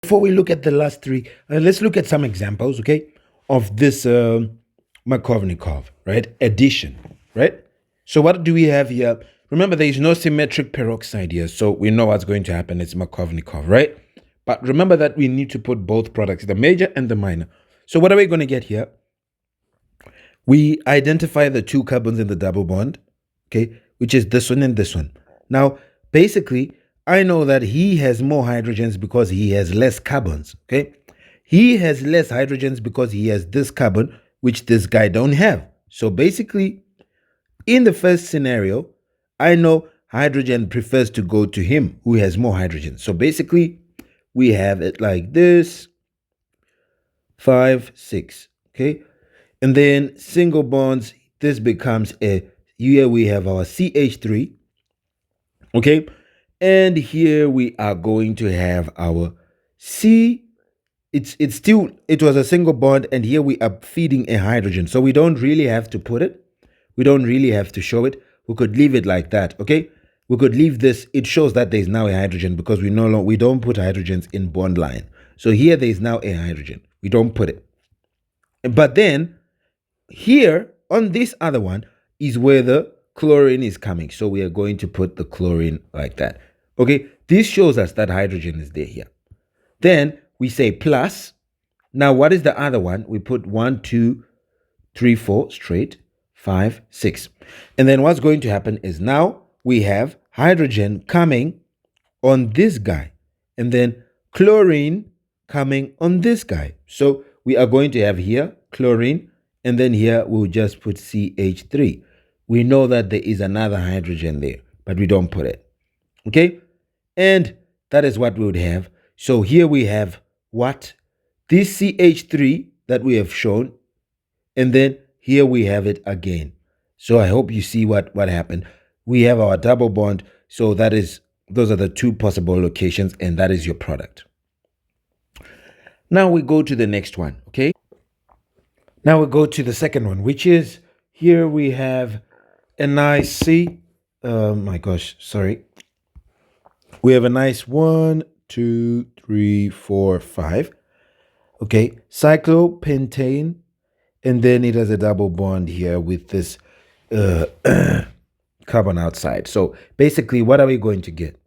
Before we look at the last three, let's look at some examples, okay, of this Markovnikov, right, addition, right? So what do we have here? Remember, there is no symmetric peroxide here, so we know what's going to happen. It's Markovnikov, right? But remember that we need to put both products, the major and the minor. So what are we going to get here? We identify the two carbons in the double bond, okay, which is this one and this one. Now, basically, I know that he has more hydrogens because he has less carbons, okay? He has less hydrogens because he has this carbon, which this guy don't have. So basically, in the first scenario, I know hydrogen prefers to go to him who has more hydrogen. So basically, we have it like this, 5, 6, okay? And then single bonds, this becomes here we have our CH3, okay? And here we are going to have our C. It was a single bond, and here we are feeding a hydrogen. So we don't really have to put it. We don't really have to show it. We could leave it like that, okay? We could leave this. It shows that there's now a hydrogen because we don't put hydrogens in bond line. So here there's now a hydrogen. We don't put it. But then here on this other one is where the chlorine is coming. So we are going to put the chlorine like that. Okay, this shows us that hydrogen is there here. Then we say plus. Now what is the other one? We put 1, 2, 3, 4 straight, 5, 6. And then what's going to happen is now we have hydrogen coming on this guy and then chlorine coming on this guy. So we are going to have here chlorine, and then here we'll just put CH3. We know that there is another hydrogen there, but we don't put it. Okay? And that is what we would have. So here we have what? This CH3 that we have shown, and then here we have it again. So I hope you see what happened. We have our double bond. So those are the two possible locations, and that is your product. Now we go to the next one, okay? Now we go to the second one, which is here we have a nice C. My gosh, sorry. We have a nice 1, 2, 3, 4, 5. Okay, cyclopentane, and then it has a double bond here with this carbon outside. So basically, what are we going to get?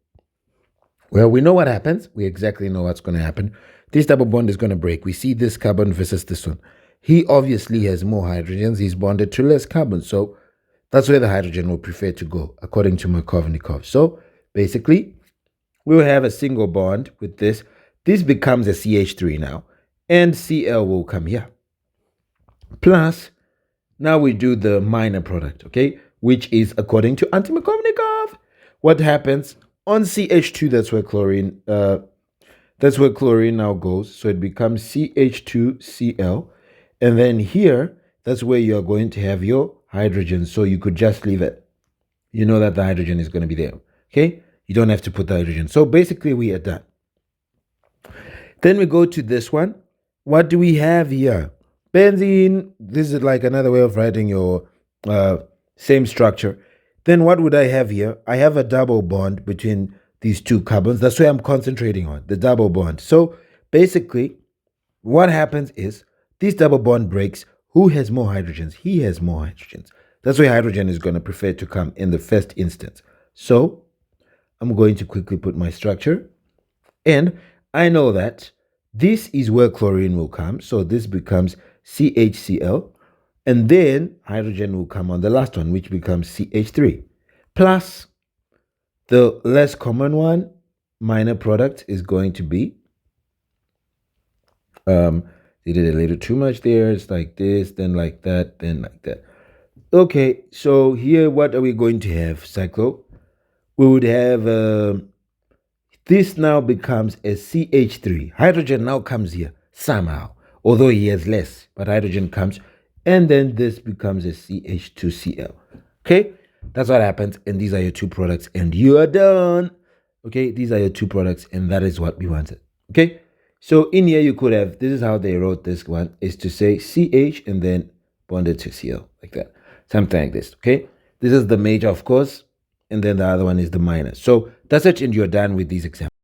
Well, we know what happens. We exactly know what's going to happen. This double bond is going to break. We see this carbon versus this one. He obviously has more hydrogens. He's bonded to less carbon. So that's where the hydrogen will prefer to go, according to Markovnikov. So basically, we'll have a single bond with this. This becomes a CH3 now. And Cl will come here. Plus, now we do the minor product, okay? Which is according to Markovnikov. What happens on CH2? That's where chlorine now goes. So it becomes CH2Cl. And then here, that's where you're going to have your hydrogen. So you could just leave it. You know that the hydrogen is going to be there, okay? You don't have to put the hydrogen. So basically, we are done. Then we go to this one. What do we have here? Benzene. This is like another way of writing your same structure. Then what would I have here? I have a double bond between these two carbons. That's what I'm concentrating on, the double bond. So basically, what happens is this double bond breaks. Who has more hydrogens? He has more hydrogens. That's why hydrogen is going to prefer to come in the first instance. So I'm going to quickly put my structure. And I know that this is where chlorine will come. So this becomes CHCl. And then hydrogen will come on the last one, which becomes CH3. Plus the less common one, minor product, is going to be, they did a little too much there. It's like this, then like that, then like that. Okay, so here, what are we going to have? Cyclo. We would have, this now becomes a CH3. Hydrogen now comes here somehow, although he has less, but hydrogen comes. And then this becomes a CH2Cl. Okay, that's what happens. And these are your two products, and you are done. Okay, these are your two products, and that is what we wanted. Okay, so in here you could have, this is how they wrote this one, is to say CH and then bonded to Cl, like that. Something like this. Okay, this is the major, of course, and then the other one is the minor. So that's it, and you're done with these examples.